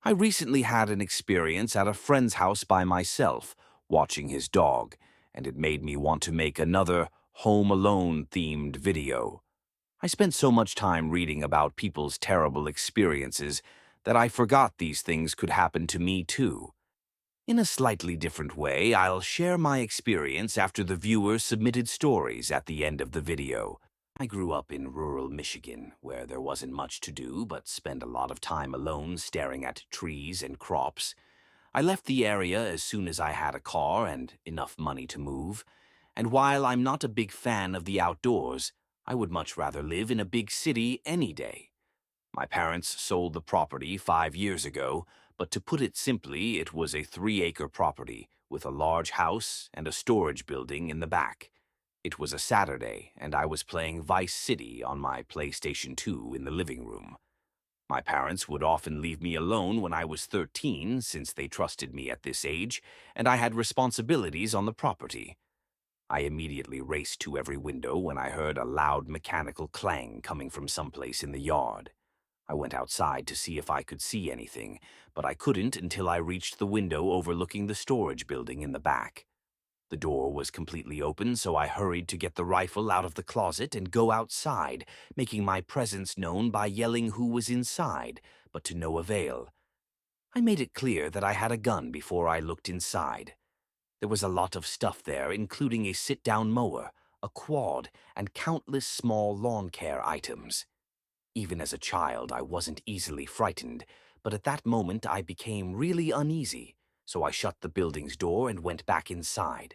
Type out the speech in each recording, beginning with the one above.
I recently had an experience at a friend's house by myself, watching his dog, and it made me want to make another Home Alone themed video. I spent so much time reading about people's terrible experiences that I forgot these things could happen to me too. In a slightly different way, I'll share my experience after the viewers submitted stories at the end of the video. I grew up in rural Michigan, where there wasn't much to do but spend a lot of time alone staring at trees and crops. I left the area as soon as I had a car and enough money to move. And while I'm not a big fan of the outdoors, I would much rather live in a big city any day. My parents sold the property 5 years ago, but to put it simply, it was a 3-acre property with a large house and a storage building in the back. It was a Saturday, and I was playing Vice City on my PlayStation 2 in the living room. My parents would often leave me alone when I was 13, since they trusted me at this age, and I had responsibilities on the property. I immediately raced to every window when I heard a loud mechanical clang coming from someplace in the yard. I went outside to see if I could see anything, but I couldn't until I reached the window overlooking the storage building in the back. The door was completely open, so I hurried to get the rifle out of the closet and go outside, making my presence known by yelling who was inside, but to no avail. I made it clear that I had a gun before I looked inside. There was a lot of stuff there, including a sit-down mower, a quad, and countless small lawn care items. Even as a child, I wasn't easily frightened, but at that moment I became really uneasy, so I shut the building's door and went back inside.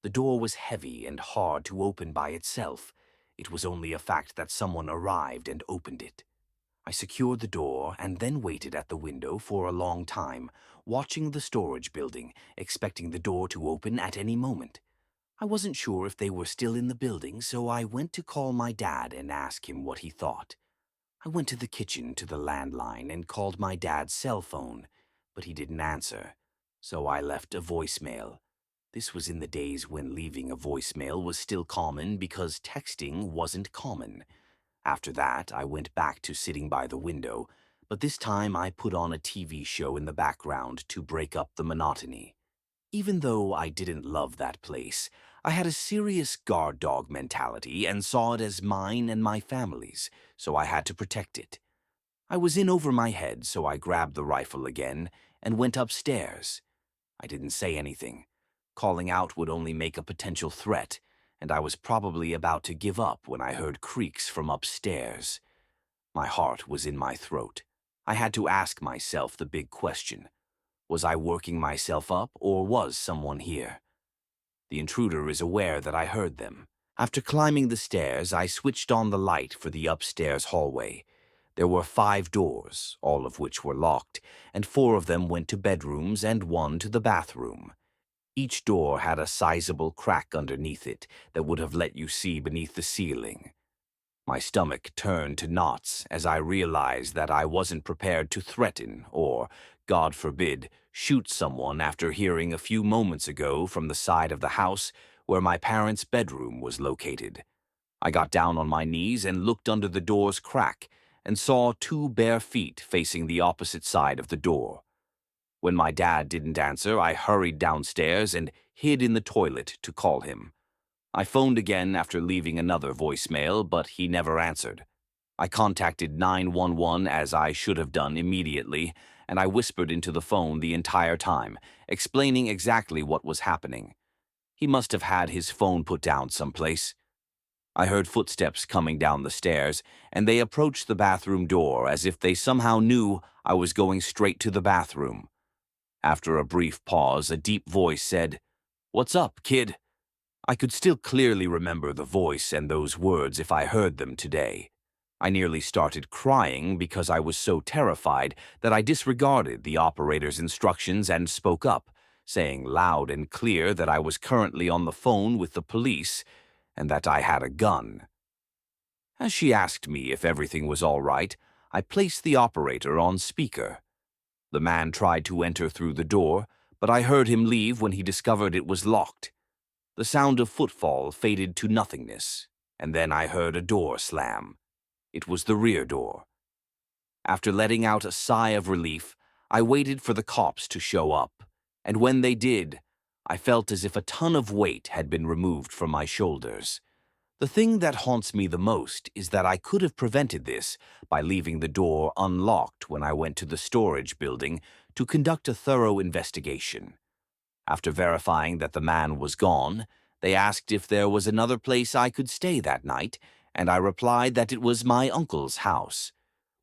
The door was heavy and hard to open by itself. It was only a fact that someone arrived and opened it. I secured the door and then waited at the window for a long time, watching the storage building, expecting the door to open at any moment. I wasn't sure if they were still in the building, so I went to call my dad and ask him what he thought. I went to the kitchen to the landline and called my dad's cell phone, but he didn't answer, so I left a voicemail. This was in the days when leaving a voicemail was still common because texting wasn't common. After that, I went back to sitting by the window, but this time I put on a TV show in the background to break up the monotony. Even though I didn't love that place, I had a serious guard dog mentality and saw it as mine and my family's, so I had to protect it. I was in over my head, so I grabbed the rifle again and went upstairs. I didn't say anything. Calling out would only make a potential threat, and I was probably about to give up when I heard creaks from upstairs. My heart was in my throat. I had to ask myself the big question. Was I working myself up, or was someone here? The intruder is aware that I heard them. After climbing the stairs, I switched on the light for the upstairs hallway. There were 5 doors, all of which were locked, and 4 of them went to bedrooms and 1 to the bathroom. Each door had a sizable crack underneath it that would have let you see beneath the ceiling. My stomach turned to knots as I realized that I wasn't prepared to threaten or, God forbid, shoot someone after hearing a few moments ago from the side of the house where my parents' bedroom was located. I got down on my knees and looked under the door's crack and saw 2 bare feet facing the opposite side of the door. When my dad didn't answer, I hurried downstairs and hid in the toilet to call him. I phoned again after leaving another voicemail, but he never answered. I contacted 911 as I should have done immediately, and I whispered into the phone the entire time, explaining exactly what was happening. He must have had his phone put down someplace. I heard footsteps coming down the stairs, and they approached the bathroom door as if they somehow knew I was going straight to the bathroom. After a brief pause, a deep voice said, "What's up, kid?" I could still clearly remember the voice and those words if I heard them today. I nearly started crying because I was so terrified that I disregarded the operator's instructions and spoke up, saying loud and clear that I was currently on the phone with the police and that I had a gun. As she asked me if everything was all right, I placed the operator on speaker. The man tried to enter through the door, but I heard him leave when he discovered it was locked. The sound of footfall faded to nothingness, and then I heard a door slam. It was the rear door. After letting out a sigh of relief, I waited for the cops to show up, and when they did, I felt as if a ton of weight had been removed from my shoulders. The thing that haunts me the most is that I could have prevented this by leaving the door unlocked when I went to the storage building to conduct a thorough investigation. After verifying that the man was gone, they asked if there was another place I could stay that night, and I replied that it was my uncle's house.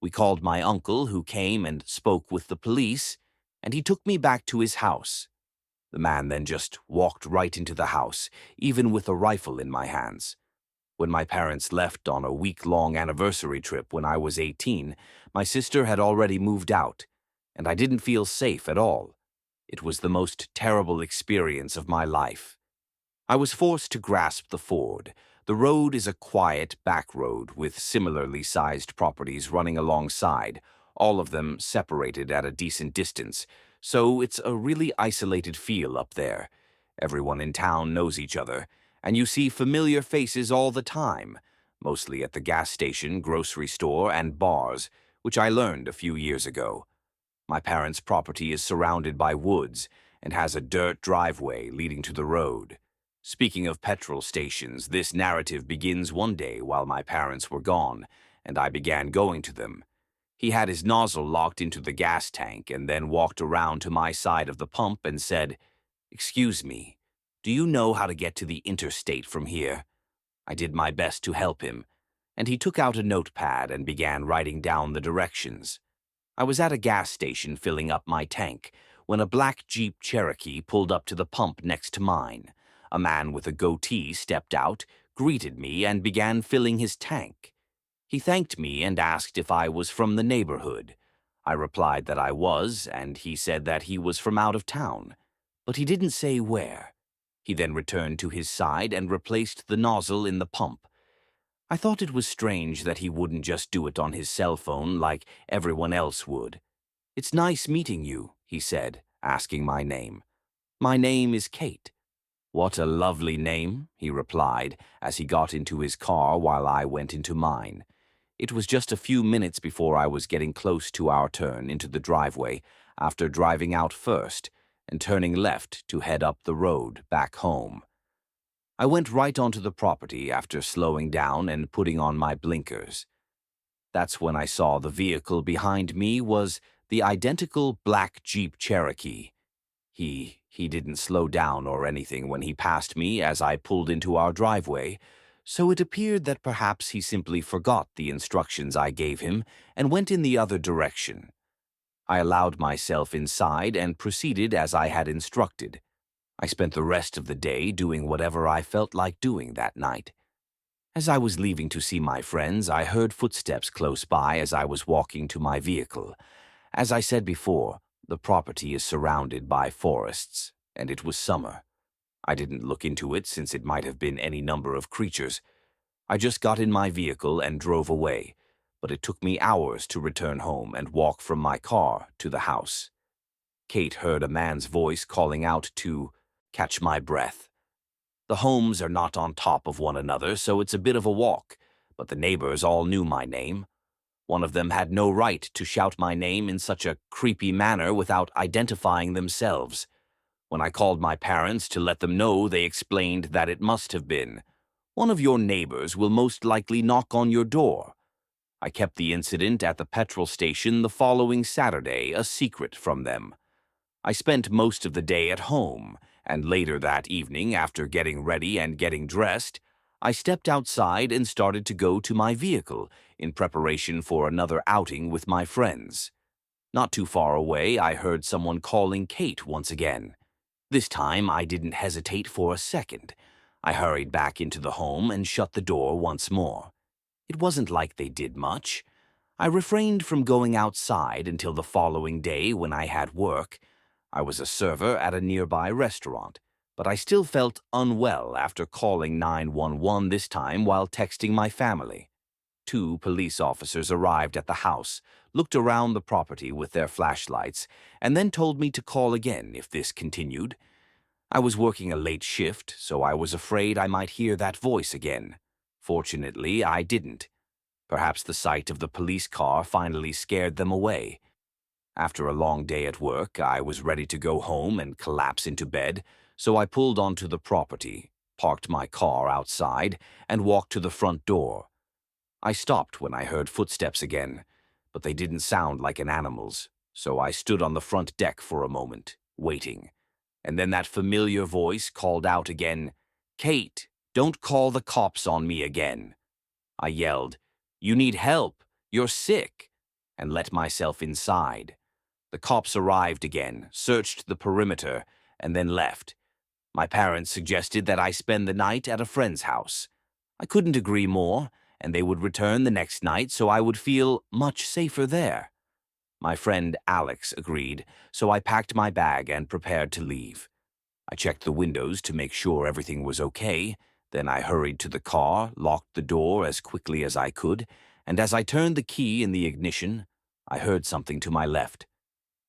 We called my uncle, who came and spoke with the police, and he took me back to his house. The man then just walked right into the house, even with a rifle in my hands. When my parents left on a week-long anniversary trip when I was 18, my sister had already moved out, and I didn't feel safe at all. It was the most terrible experience of my life. I was forced to grasp the ford. The road is a quiet back road with similarly sized properties running alongside, all of them separated at a decent distance, so it's a really isolated feel up there. Everyone in town knows each other, and you see familiar faces all the time, mostly at the gas station, grocery store, and bars, which I learned a few years ago. My parents' property is surrounded by woods and has a dirt driveway leading to the road. Speaking of petrol stations, this narrative begins one day while my parents were gone, and I began going to them. He had his nozzle locked into the gas tank and then walked around to my side of the pump and said, "Excuse me, do you know how to get to the interstate from here?" I did my best to help him, and he took out a notepad and began writing down the directions. I was at a gas station filling up my tank when a black Jeep Cherokee pulled up to the pump next to mine. A man with a goatee stepped out, greeted me, and began filling his tank. He thanked me and asked if I was from the neighborhood. I replied that I was, and he said that he was from out of town, but he didn't say where. He then returned to his side and replaced the nozzle in the pump. I thought it was strange that he wouldn't just do it on his cell phone like everyone else would. "It's nice meeting you," he said, asking my name. "My name is Kate." "What a lovely name," he replied as he got into his car while I went into mine. It was just a few minutes before I was getting close to our turn into the driveway after driving out first and turning left to head up the road back home. I went right onto the property after slowing down and putting on my blinkers. That's when I saw the vehicle behind me was the identical black Jeep Cherokee. He didn't slow down or anything when he passed me as I pulled into our driveway, so it appeared that perhaps he simply forgot the instructions I gave him and went in the other direction. I allowed myself inside and proceeded as I had instructed. I spent the rest of the day doing whatever I felt like doing that night. As I was leaving to see my friends, I heard footsteps close by as I was walking to my vehicle. As I said before, the property is surrounded by forests, and it was summer. I didn't look into it since it might have been any number of creatures. I just got in my vehicle and drove away, but it took me hours to return home and walk from my car to the house. Kate heard a man's voice calling out to catch my breath. The homes are not on top of one another, so it's a bit of a walk, but the neighbors all knew my name. One of them had no right to shout my name in such a creepy manner without identifying themselves. When I called my parents to let them know, they explained that it must have been. "One of your neighbors will most likely knock on your door." I kept the incident at the petrol station the following Saturday a secret from them. I spent most of the day at home, and later that evening, after getting ready and getting dressed, I stepped outside and started to go to my vehicle in preparation for another outing with my friends. Not too far away, I heard someone calling Kate once again. This time, I didn't hesitate for a second. I hurried back into the home and shut the door once more. It wasn't like they did much. I refrained from going outside until the following day when I had work. I was a server at a nearby restaurant, but I still felt unwell after calling 911 this time while texting my family. 2 police officers arrived at the house, looked around the property with their flashlights, and then told me to call again if this continued. I was working a late shift, so I was afraid I might hear that voice again. Fortunately, I didn't. Perhaps the sight of the police car finally scared them away. After a long day at work, I was ready to go home and collapse into bed, so I pulled onto the property, parked my car outside, and walked to the front door. I stopped when I heard footsteps again, but they didn't sound like an animal's, so I stood on the front deck for a moment, waiting. And then that familiar voice called out again, "Kate, don't call the cops on me again." I yelled, "You need help, you're sick," and let myself inside. The cops arrived again, searched the perimeter, and then left. My parents suggested that I spend the night at a friend's house. I couldn't agree more, and they would return the next night so I would feel much safer there. My friend Alex agreed, so I packed my bag and prepared to leave. I checked the windows to make sure everything was okay. Then I hurried to the car, locked the door as quickly as I could, and as I turned the key in the ignition, I heard something to my left.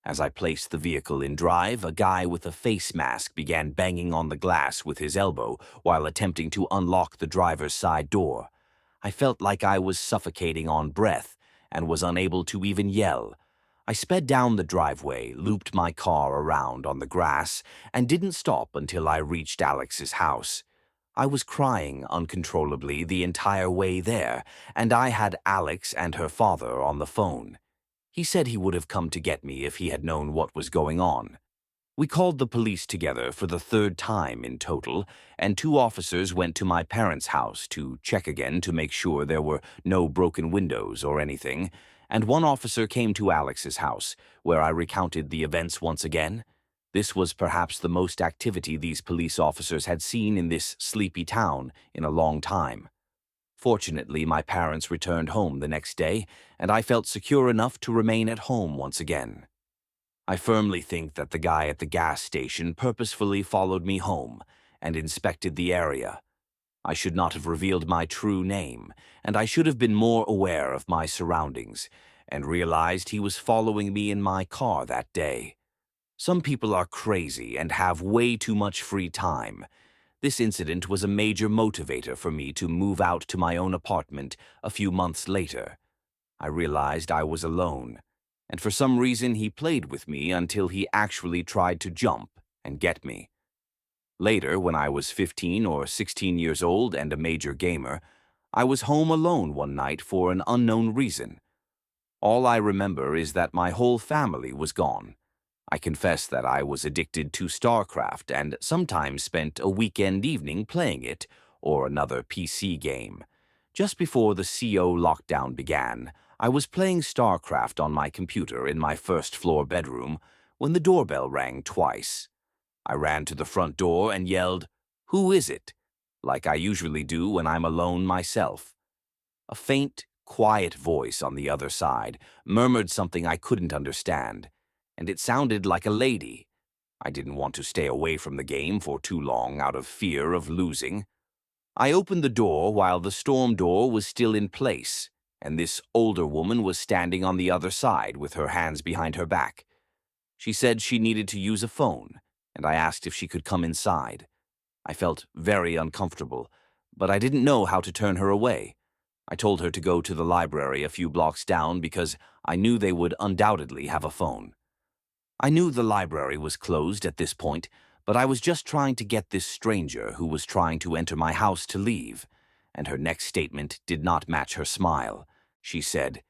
As I placed the vehicle in drive, a guy with a face mask began banging on the glass with his elbow while attempting to unlock the driver's side door. I felt like I was suffocating on breath and was unable to even yell. I sped down the driveway, looped my car around on the grass, and didn't stop until I reached Alex's house. I was crying uncontrollably the entire way there, and I had Alex and her father on the phone. He said he would have come to get me if he had known what was going on. We called the police together for the third time in total, and 2 officers went to my parents' house to check again to make sure there were no broken windows or anything, and 1 officer came to Alex's house, where I recounted the events once again. This was perhaps the most activity these police officers had seen in this sleepy town in a long time. Fortunately, my parents returned home the next day, and I felt secure enough to remain at home once again. I firmly think that the guy at the gas station purposefully followed me home and inspected the area. I should not have revealed my true name, and I should have been more aware of my surroundings and realized he was following me in my car that day. Some people are crazy and have way too much free time. This incident was a major motivator for me to move out to my own apartment a few months later. I realized I was alone, and for some reason he played with me until he actually tried to jump and get me. Later, when I was 15 or 16 years old and a major gamer, I was home alone one night for an unknown reason. All I remember is that my whole family was gone. I confess that I was addicted to StarCraft and sometimes spent a weekend evening playing it or another PC game. Just before the CO lockdown began, I was playing StarCraft on my computer in my first-floor bedroom when the doorbell rang twice. I ran to the front door and yelled, "Who is it?" like I usually do when I'm alone myself. A faint, quiet voice on the other side murmured something I couldn't understand, and it sounded like a lady. I didn't want to stay away from the game for too long out of fear of losing. I opened the door while the storm door was still in place, and this older woman was standing on the other side with her hands behind her back. She said she needed to use a phone, and I asked if she could come inside. I felt very uncomfortable, but I didn't know how to turn her away. I told her to go to the library a few blocks down because I knew they would undoubtedly have a phone. I knew the library was closed at this point, but I was just trying to get this stranger who was trying to enter my house to leave, and her next statement did not match her smile. She said,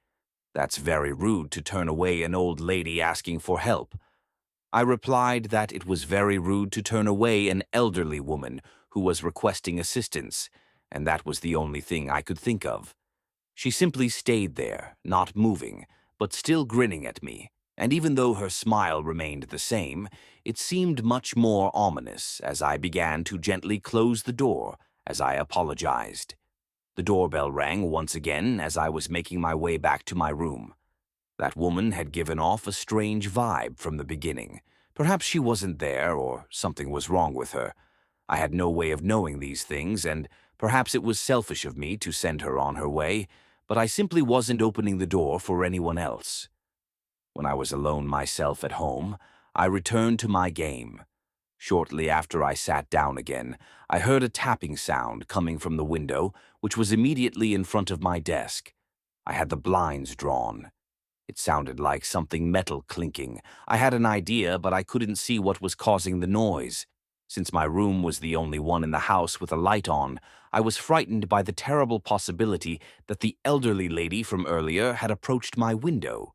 "That's very rude to turn away an old lady asking for help." I replied that it was very rude to turn away an elderly woman who was requesting assistance, and that was the only thing I could think of. She simply stayed there, not moving, but still grinning at me, and even though her smile remained the same, it seemed much more ominous as I began to gently close the door as I apologized. The doorbell rang once again as I was making my way back to my room. That woman had given off a strange vibe from the beginning. Perhaps she wasn't there, or something was wrong with her. I had no way of knowing these things, and perhaps it was selfish of me to send her on her way, but I simply wasn't opening the door for anyone else. When I was alone myself at home, I returned to my game. Shortly after I sat down again, I heard a tapping sound coming from the window, which was immediately in front of my desk. I had the blinds drawn. It sounded like something metal clinking. I had an idea, but I couldn't see what was causing the noise. Since my room was the only one in the house with a light on, I was frightened by the terrible possibility that the elderly lady from earlier had approached my window.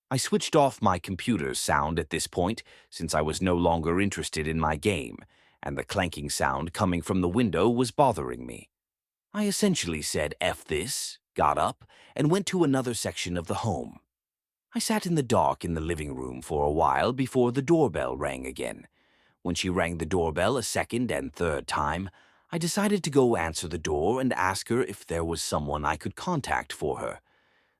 I switched off my computer's sound at this point, since I was no longer interested in my game, and the clanking sound coming from the window was bothering me. I essentially said F this, got up, and went to another section of the home. I sat in the dark in the living room for a while before the doorbell rang again. When she rang the doorbell a second and third time, I decided to go answer the door and ask her if there was someone I could contact for her.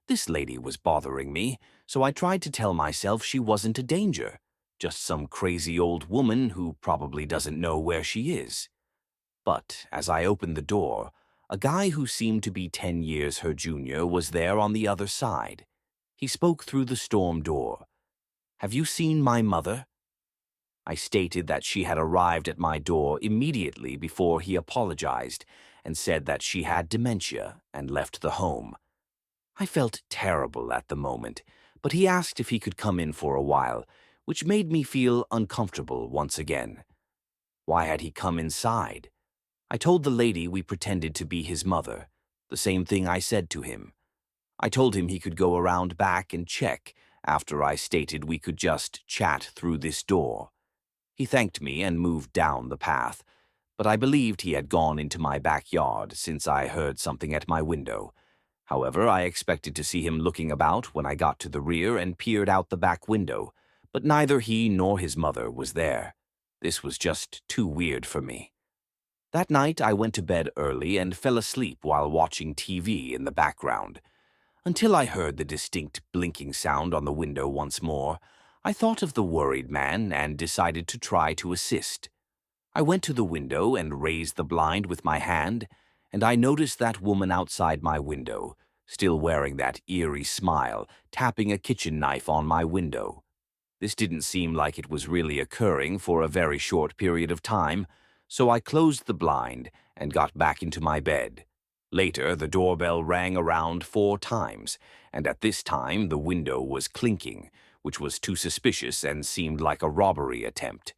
This lady was bothering me, so I tried to tell myself she wasn't a danger, just some crazy old woman who probably doesn't know where she is. But as I opened the door, a guy who seemed to be 10 years her junior was there on the other side. He spoke through the storm door. "Have you seen my mother?" I stated that she had arrived at my door immediately before he apologized and said that she had dementia and left the home. I felt terrible at the moment, but he asked if he could come in for a while, which made me feel uncomfortable once again. Why had he come inside? I told the lady we pretended to be his mother, the same thing I said to him. I told him he could go around back and check after I stated we could just chat through this door. He thanked me and moved down the path, but I believed he had gone into my backyard since I heard something at my window. However, I expected to see him looking about when I got to the rear and peered out the back window, but neither he nor his mother was there. This was just too weird for me. That night, I went to bed early and fell asleep while watching TV in the background. Until I heard the distinct blinking sound on the window once more, I thought of the worried man and decided to try to assist. I went to the window and raised the blind with my hand, and I noticed that woman outside my window, still wearing that eerie smile, tapping a kitchen knife on my window. This didn't seem like it was really occurring for a very short period of time, so I closed the blind and got back into my bed. Later, the doorbell rang around 4 times, and at this time the window was clinking, which was too suspicious and seemed like a robbery attempt.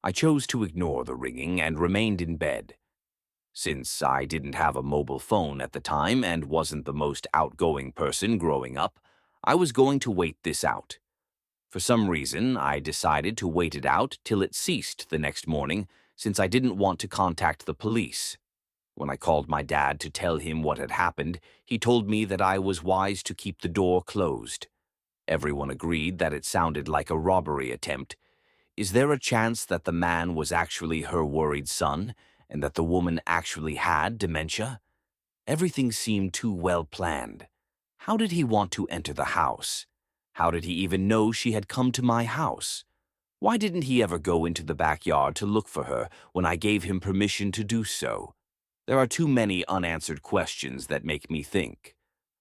I chose to ignore the ringing and remained in bed. Since I didn't have a mobile phone at the time and wasn't the most outgoing person growing up, I was going to wait this out. For some reason, I decided to wait it out till it ceased the next morning, since I didn't want to contact the police. When I called my dad to tell him what had happened, he told me that I was wise to keep the door closed. Everyone agreed that it sounded like a robbery attempt. Is there a chance that the man was actually her worried son, and that the woman actually had dementia? Everything seemed too well planned. How did he want to enter the house? How did he even know she had come to my house? Why didn't he ever go into the backyard to look for her when I gave him permission to do so? There are too many unanswered questions that make me think.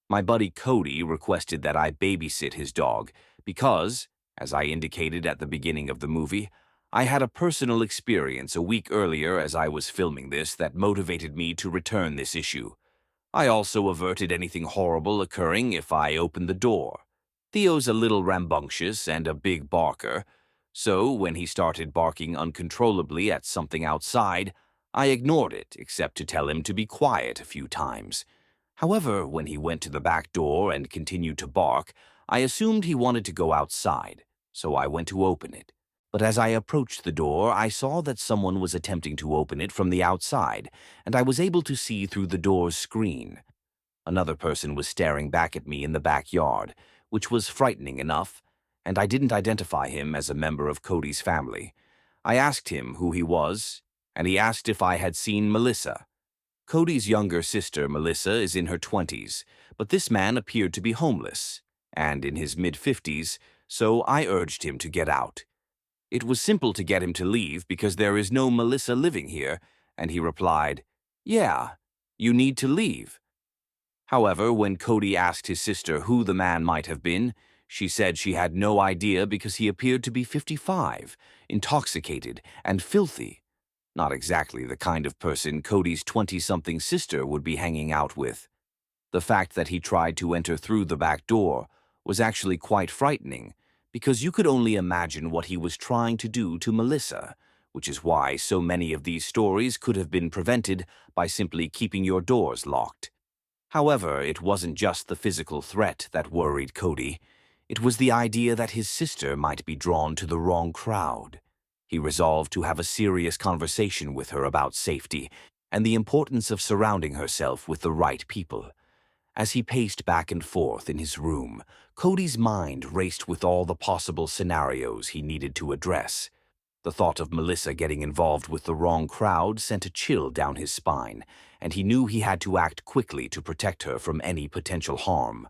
My buddy Cody requested that I babysit his dog because, as I indicated at the beginning of the movie, I had a personal experience a week earlier as I was filming this that motivated me to return this issue. I also averted anything horrible occurring if I opened the door. Theo's a little rambunctious and a big barker, so when he started barking uncontrollably at something outside, I ignored it except to tell him to be quiet a few times. However, when he went to the back door and continued to bark, I assumed he wanted to go outside, so I went to open it. But as I approached the door, I saw that someone was attempting to open it from the outside, and I was able to see through the door's screen. Another person was staring back at me in the backyard, which was frightening enough, and I didn't identify him as a member of Cody's family. I asked him who he was, and he asked if I had seen Melissa. Cody's younger sister, Melissa, is in her 20s, but this man appeared to be homeless, and in his mid-50s, so I urged him to get out. It was simple to get him to leave because there is no Melissa living here, and he replied, "Yeah, you need to leave." However, when Cody asked his sister who the man might have been, she said she had no idea because he appeared to be 55, intoxicated, and filthy. Not exactly the kind of person Cody's 20-something sister would be hanging out with. The fact that he tried to enter through the back door was actually quite frightening, because you could only imagine what he was trying to do to Melissa, which is why so many of these stories could have been prevented by simply keeping your doors locked. However, it wasn't just the physical threat that worried Cody. It was the idea that his sister might be drawn to the wrong crowd. He resolved to have a serious conversation with her about safety and the importance of surrounding herself with the right people. As he paced back and forth in his room, Cody's mind raced with all the possible scenarios he needed to address. The thought of Melissa getting involved with the wrong crowd sent a chill down his spine, and he knew he had to act quickly to protect her from any potential harm.